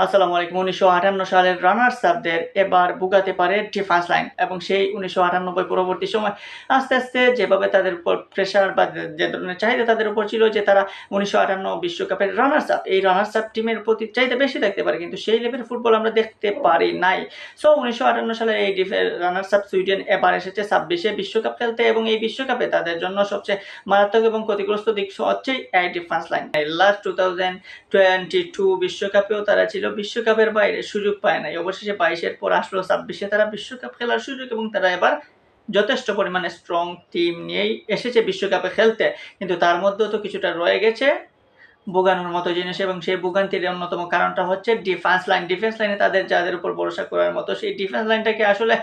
আসসালামু আলাইকুম। ১৯৫৮ সালের রানার্স আপদের এবার ভোগাতে পারে ডিফেন্স লাইন এবং সেই ১৯৯৮ পরবর্তী সময় আস্তে, আস্তে যেভাবে তাদের উপর প্রেশার বা যে ধরনের চাহিদা তাদের উপর ছিল যে তারা ১৯৫৮ বিশ্বকাপের রানার্স আপ, এই রানার্স আপ টিমের প্রতি চাহিদা বেশি থাকতে পারে কিন্তু সেই লেভেলের ফুটবল আমরা দেখতে পারি নাই। সো ১৯৫৮ সালের এই রানার্স আপ সুইডেন এবার এসেছে ২৬ এ বিশ্বকাপ খেলতে এবং এই বিশ্বকাপে তাদের জন্য সবচেয়ে মারাত্মক এবং ক্ষতিগ্রস্ত দিক হচ্ছে এই ডিফেন্স লাইন। লাস্ট 2022 বিশ্বকাপেও তারা ছিল বিশ্বকাপের বাইরে, সুযোগ পায় নাই। অবশেষে ২২ এর পর আসলো ২৬ এ তারা বিশ্বকাপ খেলার সুযোগ এবং তারা এবার যথেষ্ট পরিমাণে স্ট্রং টিম নিয়েই এসেছে বিশ্বকাপে খেলতে। কিন্তু তার মধ্যেও তো কিছুটা রয়ে গেছে ভোগানোর মতো জিনিস এবং সেই ভোগান্তির অন্যতম কারণটা হচ্ছে ডিফেন্স লাইন। ডিফেন্স লাইনে তাদের যাদের উপর ভরসা করার মতো সেই ডিফেন্স লাইনটাকে আসলে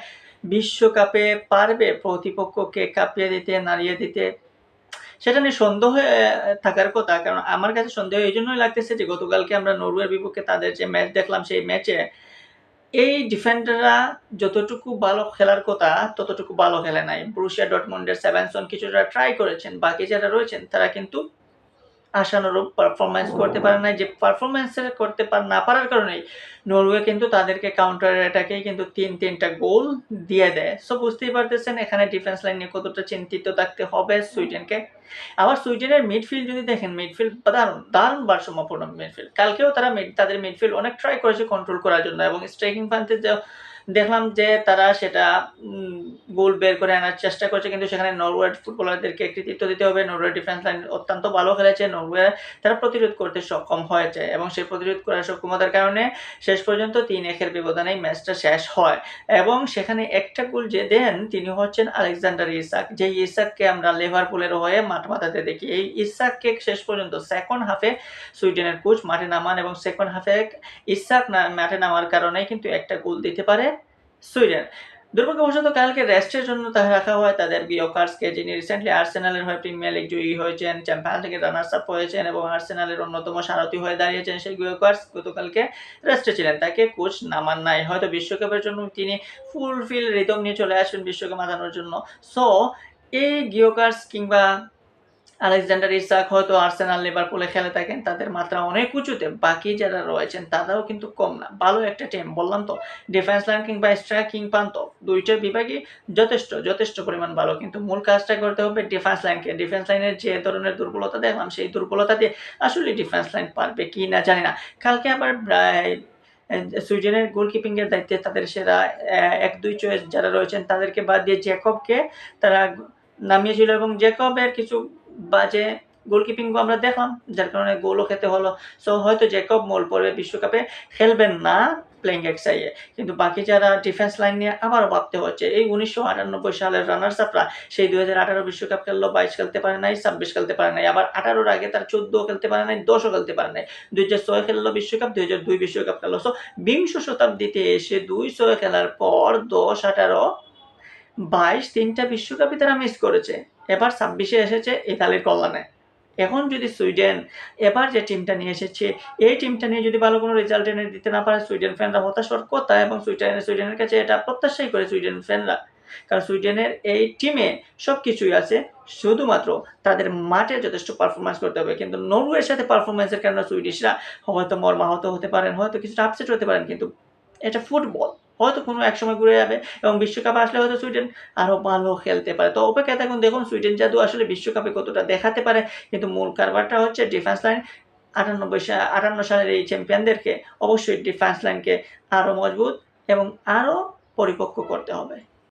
বিশ্বকাপে পারবে প্রতিপক্ষকে কাঁপিয়ে দিতে, নাড়িয়ে দিতে? সেটা নিয়ে সন্দেহ থাকার কথা। কারণ আমার কাছে সন্দেহ এইজন্যই লাগতেছে যে গতকালকে আমরা নরওয়ের বিপক্ষে তাদের যে ম্যাচ দেখলাম সেই ম্যাচে এই ডিফেন্ডাররা যতটুকু ভালো খেলার কথা ততটুকু ভালো খেলে নাই। বরুসিয়া ডর্টমুন্ডের সেভেনসন কিছুটা ট্রাই করেছেন। বাকি যারা রয়েছেন তারা কিন্তু আশানুরূপ পারফরম্যান্স করতে পারে নাই। যে পারফরম্যান্স করতে না পারার কারণেই নরওয়ে কিন্তু তাদেরকে কাউন্টার অ্যাটাকেই কিন্তু ৩টা গোল দিয়ে দেয়। সো বুঝতেই পারতেছেন এখানে ডিফেন্স লাইন নিয়ে কতটা চিন্তিত থাকতে হবে সুইডেনকে। আবার সুইডেনের মিডফিল্ড যদি দেখেন, মিডফিল্ড দারুণ ভারসাম্যপূর্ণ মিডফিল্ড। কালকেও তারা তাদের মিডফিল্ড অনেক ট্রাই করেছে কন্ট্রোল করার জন্য এবং স্ট্রাইকিং প্রান্তে দেখলাম যে তারা সেটা গোল বের করে আনার চেষ্টা করছে কিন্তু সেখানে নরওয়ের ফুটবলারদেরকে কৃতিত্ব দিতে হবে। নরওয়ের ডিফেন্স লাইন অত্যন্ত ভালো খেলেছে। নরওয়ে তারা প্রতিরোধ করতে সক্ষম হয়েছে এবং সেই প্রতিরোধ করার সক্ষমতার কারণে শেষ পর্যন্ত ৩-১ এর ব্যবধানেই ম্যাচটা শেষ হয় এবং সেখানে একটা গোল যে দেন তিনি হচ্ছেন আলেকজান্ডার ইসাক। যে ইসাককে আমরা লিভারপুলের হয়ে মাঠ মাতাতে দেখি। এই ইসাককে শেষ পর্যন্ত সেকেন্ড হাফে সুইডেনের কোচ মাঠে নামান এবং সেকেন্ড হাফে ইসাক মাঠে নামার কারণেই কিন্তু একটা গোল দিতে পারে সুইডেন। দুর্ভাগ্যবশত কালকে রেস্টের জন্য রাখা হয় তাদের গিয়োকার্সকে, যিনি রিসেন্টলি আর্সেনালের হয়ে প্রিমিয়ার লিগ জয়ী হয়েছেন, চ্যাম্পিয়ন্স লিগের রানার্স আপ হয়েছেন এবং আর্সেনালের অন্যতম সারথি হয়ে দাঁড়িয়েছেন। সেই গিয়োকার্স গতকালকে রেস্টে ছিলেন, তাকে কোচ নামান নাই। হয়তো বিশ্বকাপের জন্য তিনি ফুলফিল রিদম নিয়ে চলে আসবেন বিশ্বকাপ মাতানোর জন্য। সো এই গিয়োকার্স কিংবা আলেকজান্ডার ইসাক হয়তো আর্সেনাল লিভারপুলে খেলে থাকেন, তাদের মাত্রা অনেক উঁচুতে। বাকি যারা রয়েছেন তারাও কিন্তু কম না, ভালো একটা টিম। বললাম তো ডিফেন্স লাইন কিংবা স্ট্রাইকিং প্রান্ত দুইটার বিভাগই যথেষ্ট পরিমাণ ভালো, কিন্তু মূল কাজটা করতে হবে ডিফেন্স লাইনকে। ডিফেন্স লাইনের যে ধরনের দুর্বলতা দেখলাম সেই দুর্বলতা দিয়ে আসলে ডিফেন্স লাইন পারবে কি না জানি না। কালকে আবার সুইডেনের গোলকিপিং এর দায়িত্বে তাদের সেরা ১-২ চয়েস যারা রয়েছেন তাদেরকে বাদ দিয়ে জ্যাকবকে তারা নামিয়েছিল এবং জ্যাকবের কিছু বাজে গোলকিপিং আমরা দেখলাম যার কারণে গোলও খেতে হলো। সো হয়তো জ্যাকব মোল পড়বে, বিশ্বকাপে খেলবেন না প্লেইং এক্সাইয়ে, কিন্তু বাকি যারা ডিফেন্স লাইন নিয়ে আবারও ভাবতে হচ্ছে। এই ১৯৯৮ সালের রানার্স আপরা সেই ২০১৮ বিশ্বকাপ খেললো, ২২ খেলতে পারে নাই, ২৬ খেলতে পারে নাই, আবার ১৮-র আগে তার ১৪ খেলতে পারে নাই, ১০ও খেলতে পারে নাই। ২০০৬ খেললো বিশ্বকাপ, ২০০২ বিশ্বকাপ খেললো। সো বিংশ শতাব্দীতে এসে ২-৬ খেলার পর ১০, ১৮, ২২ তিনটা বিশ্বকাপই তারা মিস করেছে। এবার ২৬-এ এসেছে ইতালির কল্যাণে। এখন যদি সুইডেন এবার যে টিমটা নিয়ে এসেছে এই টিমটা নিয়ে যদি ভালো কোনো রেজাল্ট এনে দিতে না পারে, সুইডেন ফ্যানরা হতাশ হওয়ার কথা এবং সুইডেনের কাছে এটা প্রত্যাশাই করে সুইডেন ফ্যানরা। কারণ সুইডেনের এই টিমে সবকিছুই আছে, শুধুমাত্র তাদের মাঠে যথেষ্ট পারফরম্যান্স করতে হবে। কিন্তু নরওয়ের সাথে পারফরম্যান্সের কারণে সুইডিশরা হয়তো মর্মাহত হতে পারেন, হয়তো কিছুটা আপসেট হতে পারেন, কিন্তু এটা ফুটবল, হয়তো কোনো এক সময় ঘুরে যাবে এবং বিশ্বকাপে আসলে হয়তো সুইডেন আরও ভালো খেলতে পারে। তো অপেক্ষায় থাকুন, দেখুন সুইডেন জাদু আসলে বিশ্বকাপে কতটা দেখাতে পারে। কিন্তু মূল কারবারটা হচ্ছে ডিফেন্স লাইন। ৫৮ সালের এই চ্যাম্পিয়নদেরকে অবশ্যই ডিফেন্স লাইনকে আরও মজবুত এবং আরও পরিপক্ক করতে হবে।